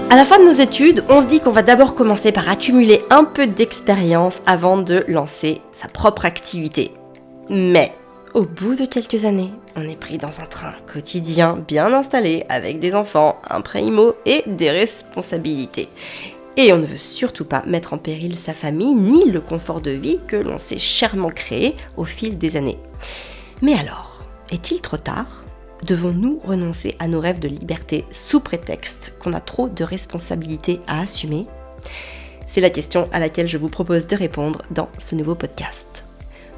À la fin de nos études, on se dit qu'on va d'abord commencer par accumuler un peu d'expérience avant de lancer sa propre activité. Mais au bout de quelques années, on est pris dans un train quotidien bien installé avec des enfants, un prêt IMO et des responsabilités. Et on ne veut surtout pas mettre en péril sa famille ni le confort de vie que l'on s'est chèrement créé au fil des années. Mais alors, est-il trop tard ? Devons-nous renoncer à nos rêves de liberté sous prétexte qu'on a trop de responsabilités à assumer ? C'est la question à laquelle je vous propose de répondre dans ce nouveau podcast.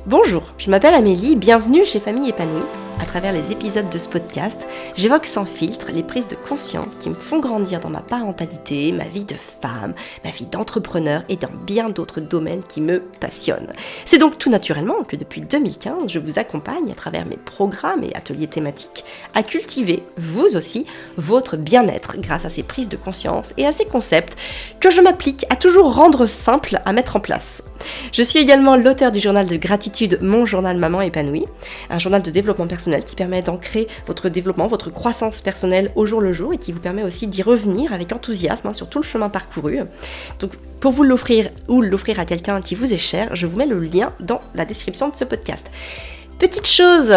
Bonjour, je m'appelle Amélie, bienvenue chez Famille Épanouie. À travers les épisodes de ce podcast, j'évoque sans filtre les prises de conscience qui me font grandir dans ma parentalité, ma vie de femme, ma vie d'entrepreneur et dans bien d'autres domaines qui me passionnent. C'est donc tout naturellement que depuis 2015, je vous accompagne à travers mes programmes et ateliers thématiques à cultiver, vous aussi, votre bien-être grâce à ces prises de conscience et à ces concepts que je m'applique à toujours rendre simples à mettre en place. Je suis également l'auteur du journal de gratitude Mon Journal Maman Épanouie, un journal de développement personnel qui permet d'ancrer votre développement, votre croissance personnelle au jour le jour et qui vous permet aussi d'y revenir avec enthousiasme sur tout le chemin parcouru. Donc pour vous l'offrir ou l'offrir à quelqu'un qui vous est cher, je vous mets le lien dans la description de ce podcast. Petite chose,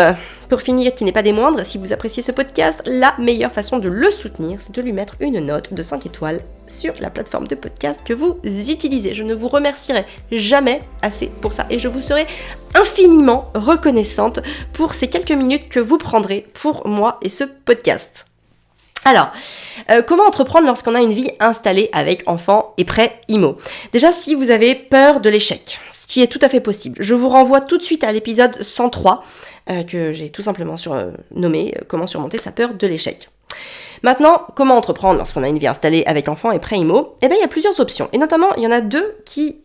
pour finir, qui n'est pas des moindres, si vous appréciez ce podcast, la meilleure façon de le soutenir, c'est de lui mettre une note de 5 étoiles sur la plateforme de podcast que vous utilisez. Je ne vous remercierai jamais assez pour ça et je vous serai infiniment reconnaissante pour ces quelques minutes que vous prendrez pour moi et ce podcast. Alors, comment entreprendre lorsqu'on a une vie installée avec enfants et prêt IMO ? Déjà, si vous avez peur de l'échec, ce qui est tout à fait possible, je vous renvoie tout de suite à l'épisode 103, que j'ai tout simplement nommé « Comment surmonter sa peur de l'échec ». Maintenant, comment entreprendre lorsqu'on a une vie installée avec enfants et prêt IMO ? Eh bien, il y a plusieurs options, et notamment, il y en a deux qui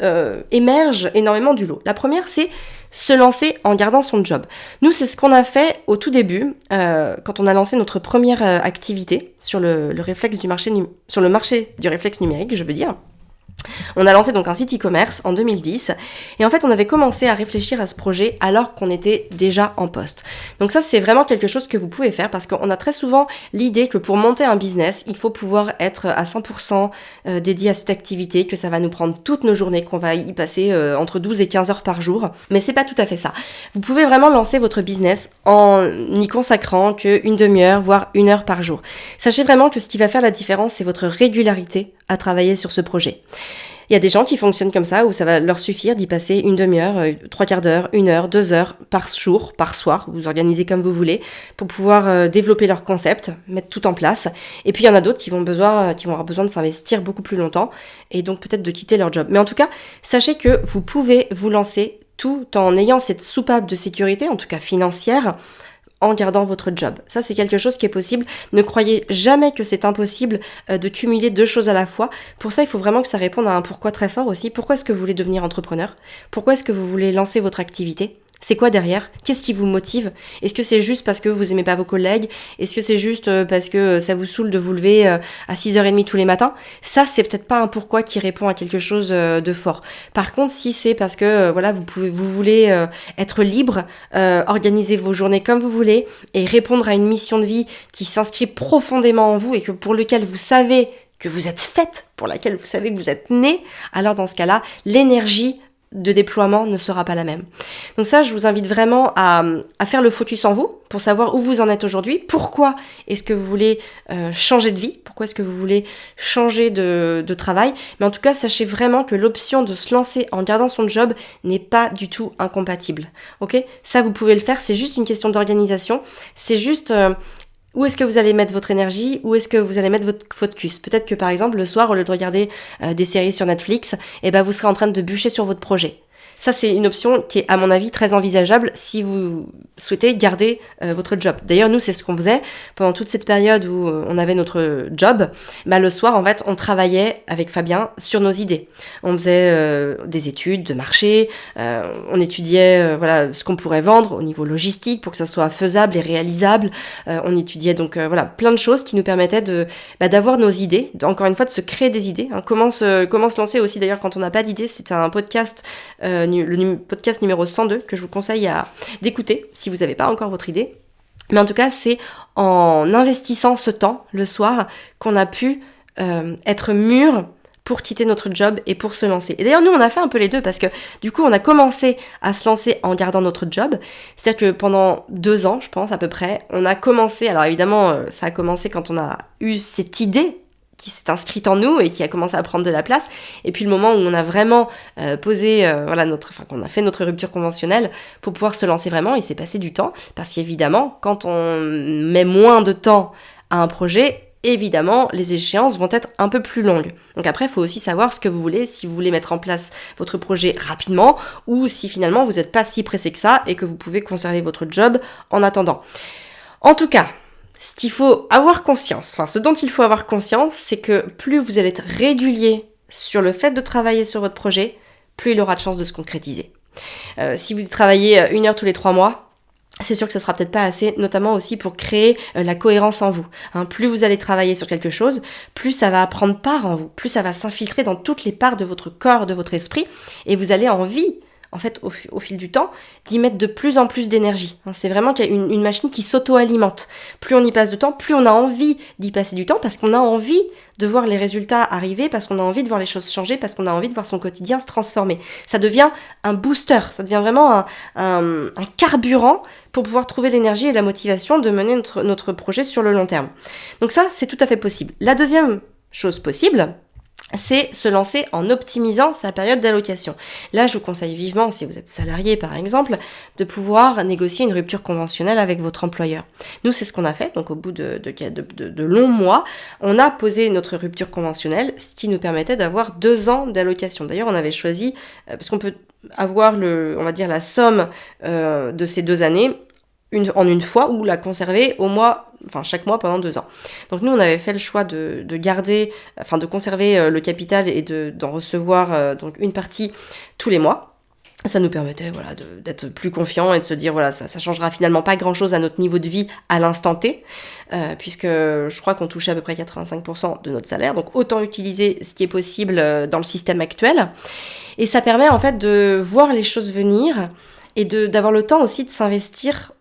émergent énormément du lot. La première, c'est se lancer en gardant son job. Nous, c'est ce qu'on a fait au tout début, quand on a lancé notre première activité sur le marché du réflexe numérique, je veux dire. On a lancé donc un site e-commerce en 2010 et en fait on avait commencé à réfléchir à ce projet alors qu'on était déjà en poste. Donc ça c'est vraiment quelque chose que vous pouvez faire parce qu'on a très souvent l'idée que pour monter un business, il faut pouvoir être à 100% dédié à cette activité, que ça va nous prendre toutes nos journées, qu'on va y passer entre 12 et 15 heures par jour. Mais c'est pas tout à fait ça. Vous pouvez vraiment lancer votre business en n'y consacrant qu'une demi-heure, voire 1 heure par jour. Sachez vraiment que ce qui va faire la différence, c'est votre régularité à travailler sur ce projet. Il y a des gens qui fonctionnent comme ça, où ça va leur suffire d'y passer une demi-heure, 3/4 d'heure, 1 heure, 2 heures par jour, par soir, vous organisez comme vous voulez, pour pouvoir développer leur concept, mettre tout en place. Et puis il y en a d'autres qui vont avoir besoin de s'investir beaucoup plus longtemps, et donc peut-être de quitter leur job. Mais en tout cas, sachez que vous pouvez vous lancer tout en ayant cette soupape de sécurité, en tout cas financière, en gardant votre job. Ça, c'est quelque chose qui est possible. Ne croyez jamais que c'est impossible de cumuler 2 choses à la fois. Pour ça, il faut vraiment que ça réponde à un pourquoi très fort aussi. Pourquoi est-ce que vous voulez devenir entrepreneur ? Pourquoi est-ce que vous voulez lancer votre activité ? C'est quoi derrière ? Qu'est-ce qui vous motive ? Est-ce que c'est juste parce que vous aimez pas vos collègues ? Est-ce que c'est juste parce que ça vous saoule de vous lever à 6h30 tous les matins ? Ça, c'est peut-être pas un pourquoi qui répond à quelque chose de fort. Par contre, si c'est parce que vous voulez être libre, organiser vos journées comme vous voulez et répondre à une mission de vie qui s'inscrit profondément en vous et que pour lequel vous savez que vous êtes faite, pour laquelle vous savez que vous êtes née, alors dans ce cas-là, l'énergie de déploiement ne sera pas la même. Donc ça, je vous invite vraiment à faire le focus en vous pour savoir où vous en êtes aujourd'hui, pourquoi est-ce que vous voulez changer de vie, pourquoi est-ce que vous voulez changer de travail, mais en tout cas, sachez vraiment que l'option de se lancer en gardant son job n'est pas du tout incompatible, ok ? Ça, vous pouvez le faire, c'est juste une question d'organisation, c'est juste... Où est-ce que vous allez mettre votre énergie ? Où est-ce que vous allez mettre votre focus ? Peut-être que par exemple, le soir, au lieu de regarder des séries sur Netflix, vous serez en train de bûcher sur votre projet. Ça, c'est une option qui est, à mon avis, très envisageable si vous souhaitez garder votre job. D'ailleurs, nous, c'est ce qu'on faisait pendant toute cette période où on avait notre job. Le soir, en fait, on travaillait avec Fabien sur nos idées. On faisait des études de marché, on étudiait ce qu'on pourrait vendre au niveau logistique pour que ça soit faisable et réalisable. On étudiait donc plein de choses qui nous permettaient d'avoir nos idées, encore une fois, de se créer des idées. Comment se lancer aussi, d'ailleurs, quand on n'a pas d'idées. C'est un podcast... le podcast numéro 102 que je vous conseille d'écouter si vous n'avez pas encore votre idée. Mais en tout cas, c'est en investissant ce temps le soir qu'on a pu être mûrs pour quitter notre job et pour se lancer. Et d'ailleurs, nous, on a fait un peu les deux parce que du coup, on a commencé à se lancer en gardant notre job. C'est-à-dire que pendant 2 ans, je pense, à peu près, on a commencé, alors évidemment, ça a commencé quand on a eu cette idée qui s'est inscrite en nous et qui a commencé à prendre de la place. Et puis le moment où on a vraiment qu'on a fait notre rupture conventionnelle pour pouvoir se lancer vraiment, il s'est passé du temps. Parce qu'évidemment, quand on met moins de temps à un projet, évidemment, les échéances vont être un peu plus longues. Donc après, il faut aussi savoir ce que vous voulez, si vous voulez mettre en place votre projet rapidement ou si finalement vous n'êtes pas si pressé que ça et que vous pouvez conserver votre job en attendant. En tout cas, ce dont il faut avoir conscience, c'est que plus vous allez être régulier sur le fait de travailler sur votre projet, plus il aura de chances de se concrétiser. Si vous travaillez 1 heure tous les 3 mois, c'est sûr que ça sera peut-être pas assez, notamment aussi pour créer la cohérence en vous. Plus vous allez travailler sur quelque chose, plus ça va prendre part en vous, plus ça va s'infiltrer dans toutes les parts de votre corps, de votre esprit, et vous allez en fait, au fil du temps, d'y mettre de plus en plus d'énergie. C'est vraiment une machine qui s'auto-alimente. Plus on y passe de temps, plus on a envie d'y passer du temps, parce qu'on a envie de voir les résultats arriver, parce qu'on a envie de voir les choses changer, parce qu'on a envie de voir son quotidien se transformer. Ça devient un booster, ça devient vraiment un carburant pour pouvoir trouver l'énergie et la motivation de mener notre projet sur le long terme. Donc ça, c'est tout à fait possible. La deuxième chose possible, c'est se lancer en optimisant sa période d'allocation. Là, je vous conseille vivement, si vous êtes salarié par exemple, de pouvoir négocier une rupture conventionnelle avec votre employeur. Nous, c'est ce qu'on a fait, donc au bout de longs mois, on a posé notre rupture conventionnelle, ce qui nous permettait d'avoir 2 ans d'allocation. D'ailleurs, on avait choisi, parce qu'on peut avoir la somme de ces 2 années, en une fois, ou la conserver chaque mois pendant 2 ans. Donc nous, on avait fait le choix de conserver le capital et d'en recevoir donc une partie tous les mois. Ça nous permettait d'être plus confiants et de se dire ça changera finalement pas grand chose à notre niveau de vie à l'instant T, puisque je crois qu'on touchait à peu près 85% de notre salaire, donc autant utiliser ce qui est possible dans le système actuel. Et ça permet en fait de voir les choses venir et d'avoir le temps aussi de s'investir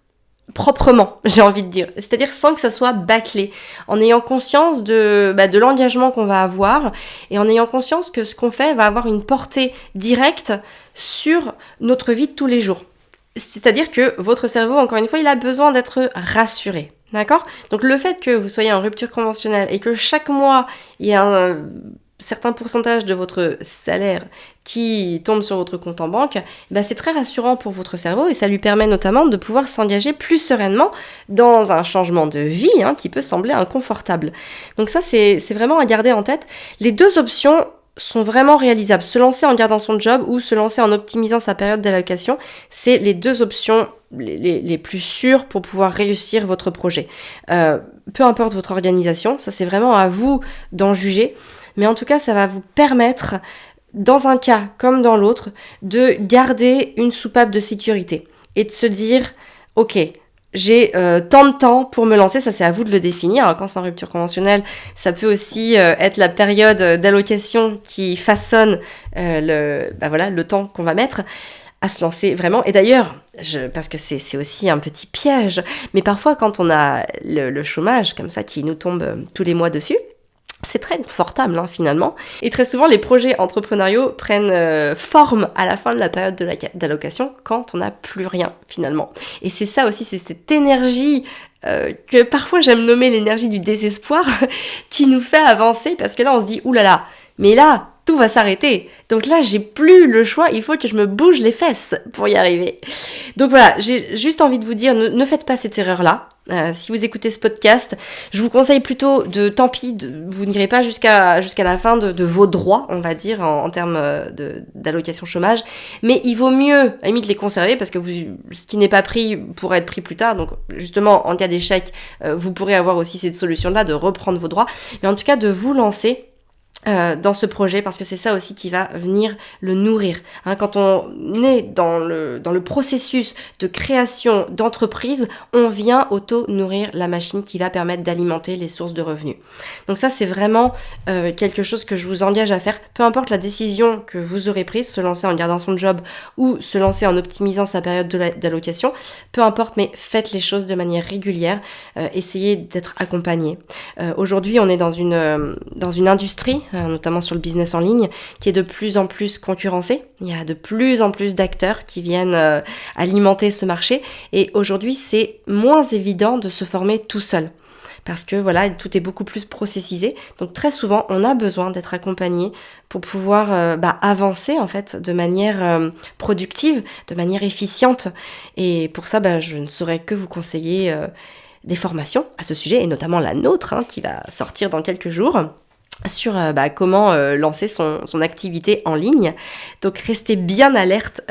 proprement, j'ai envie de dire, c'est-à-dire sans que ça soit bâclé, en ayant conscience de l'engagement qu'on va avoir et en ayant conscience que ce qu'on fait va avoir une portée directe sur notre vie de tous les jours. C'est-à-dire que votre cerveau, encore une fois, il a besoin d'être rassuré, d'accord ? Donc le fait que vous soyez en rupture conventionnelle et que chaque mois, il y a un certain pourcentage de votre salaire qui tombe sur votre compte en banque, c'est très rassurant pour votre cerveau et ça lui permet notamment de pouvoir s'engager plus sereinement dans un changement de vie qui peut sembler inconfortable. Donc ça, c'est vraiment à garder en tête. Les 2 options sont vraiment réalisables. Se lancer en gardant son job ou se lancer en optimisant sa période d'allocation, c'est les 2 options les plus sûres pour pouvoir réussir votre projet. Peu importe votre organisation, ça c'est vraiment à vous d'en juger. Mais en tout cas, ça va vous permettre, dans un cas comme dans l'autre, de garder une soupape de sécurité et de se dire, ok, j'ai tant de temps pour me lancer, ça c'est à vous de le définir. Alors, quand c'est en rupture conventionnelle, ça peut aussi être la période d'allocation qui façonne le temps qu'on va mettre à se lancer vraiment. Et d'ailleurs, parce que c'est aussi un petit piège, mais parfois quand on a le chômage comme ça qui nous tombe tous les mois dessus, c'est très confortable finalement. Et très souvent, les projets entrepreneuriaux prennent forme à la fin de la période d'allocation quand on n'a plus rien finalement. Et c'est ça aussi, c'est cette énergie que parfois j'aime nommer l'énergie du désespoir qui nous fait avancer parce que là on se dit oulala, mais là tout va s'arrêter. Donc là, j'ai plus le choix, il faut que je me bouge les fesses pour y arriver. Donc voilà, j'ai juste envie de vous dire, ne faites pas cette erreur-là. Si vous écoutez ce podcast, je vous conseille plutôt vous n'irez pas jusqu'à la fin de vos droits, on va dire, en termes d'allocation chômage, mais il vaut mieux, à la limite, les conserver parce que ce qui n'est pas pris pourrait être pris plus tard, donc justement, en cas d'échec, vous pourrez avoir aussi cette solution-là de reprendre vos droits, mais en tout cas, de vous lancer dans ce projet, parce que c'est ça aussi qui va venir le nourrir. Quand on est dans le processus de création d'entreprise, on vient auto-nourrir la machine qui va permettre d'alimenter les sources de revenus. Donc ça, c'est vraiment quelque chose que je vous engage à faire, peu importe la décision que vous aurez prise, se lancer en gardant son job ou se lancer en optimisant sa période d'allocation, peu importe, mais faites les choses de manière régulière, essayez d'être accompagné. Aujourd'hui, on est dans une industrie, notamment sur le business en ligne, qui est de plus en plus concurrencée. Il y a de plus en plus d'acteurs qui viennent alimenter ce marché, et aujourd'hui c'est moins évident de se former tout seul. Parce que voilà, tout est beaucoup plus processisé. Donc très souvent, on a besoin d'être accompagné pour pouvoir avancer en fait de manière productive, de manière efficiente. Et pour ça, je ne saurais que vous conseiller des formations à ce sujet, et notamment la nôtre qui va sortir dans quelques jours, sur comment lancer son activité en ligne. Donc restez bien alerte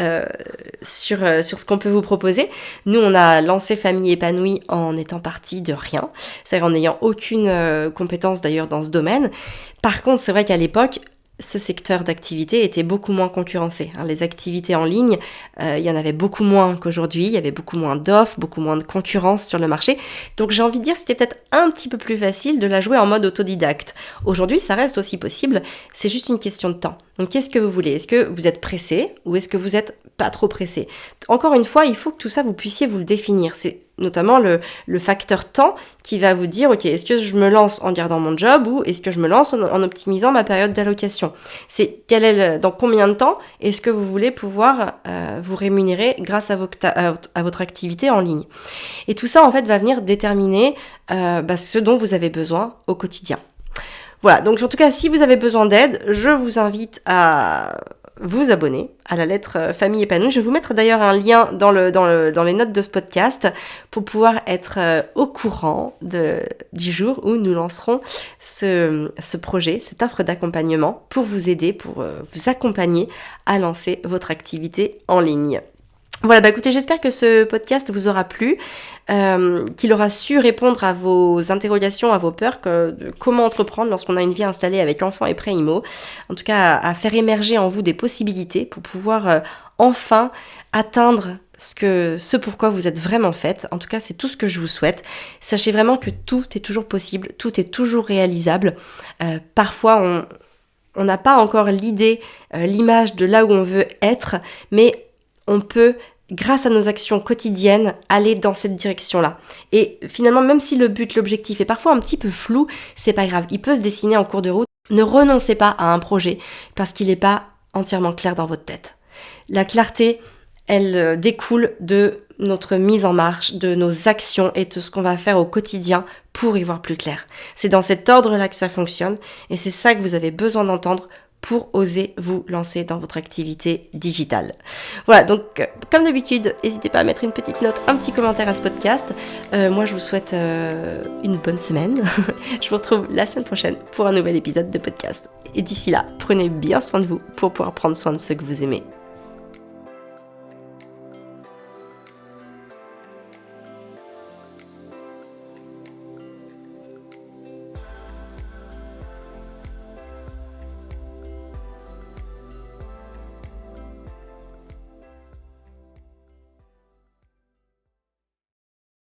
sur ce qu'on peut vous proposer. Nous, on a lancé Famille Épanouie en étant parti de rien, c'est-à-dire en n'ayant aucune compétence d'ailleurs dans ce domaine. Par contre, c'est vrai qu'à l'époque, ce secteur d'activité était beaucoup moins concurrencé. Les activités en ligne, il y en avait beaucoup moins qu'aujourd'hui, il y avait beaucoup moins d'offres, beaucoup moins de concurrence sur le marché. Donc j'ai envie de dire, c'était peut-être un petit peu plus facile de la jouer en mode autodidacte. Aujourd'hui, ça reste aussi possible, c'est juste une question de temps. Donc qu'est-ce que vous voulez ? Est-ce que vous êtes pressé ou est-ce que vous êtes pas trop pressé ? Encore une fois, il faut que tout ça, vous puissiez vous le définir. C'est notamment le facteur temps qui va vous dire, ok, est-ce que je me lance en gardant mon job ou est-ce que je me lance en optimisant ma période d'allocation ? C'est dans combien de temps est-ce que vous voulez pouvoir vous rémunérer grâce à votre activité en ligne ? Et tout ça, en fait, va venir déterminer ce dont vous avez besoin au quotidien. Voilà, donc en tout cas, si vous avez besoin d'aide, je vous invite à vous abonner à la lettre Famille Épanouie. Je vais vous mettre d'ailleurs un lien dans les notes de ce podcast pour pouvoir être au courant du jour où nous lancerons ce projet, cette offre d'accompagnement pour vous aider, pour vous accompagner à lancer votre activité en ligne. Voilà, écoutez, j'espère que ce podcast vous aura plu, qu'il aura su répondre à vos interrogations, à vos peurs, de comment entreprendre lorsqu'on a une vie installée avec enfants et pré-IMO. En tout cas, à faire émerger en vous des possibilités pour pouvoir enfin atteindre ce pourquoi vous êtes vraiment faite. En tout cas, c'est tout ce que je vous souhaite. Sachez vraiment que tout est toujours possible, tout est toujours réalisable. Parfois, on n'a pas encore l'image de là où on veut être, mais on peut, grâce à nos actions quotidiennes, aller dans cette direction-là. Et finalement, même si l'objectif est parfois un petit peu flou, c'est pas grave, il peut se dessiner en cours de route. Ne renoncez pas à un projet parce qu'il n'est pas entièrement clair dans votre tête. La clarté, elle découle de notre mise en marche, de nos actions et de ce qu'on va faire au quotidien pour y voir plus clair. C'est dans cet ordre-là que ça fonctionne et c'est ça que vous avez besoin d'entendre pour oser vous lancer dans votre activité digitale. Voilà, donc comme d'habitude, n'hésitez pas à mettre une petite note, un petit commentaire à ce podcast. Moi, je vous souhaite une bonne semaine. Je vous retrouve la semaine prochaine pour un nouvel épisode de podcast. Et d'ici là, prenez bien soin de vous pour pouvoir prendre soin de ceux que vous aimez.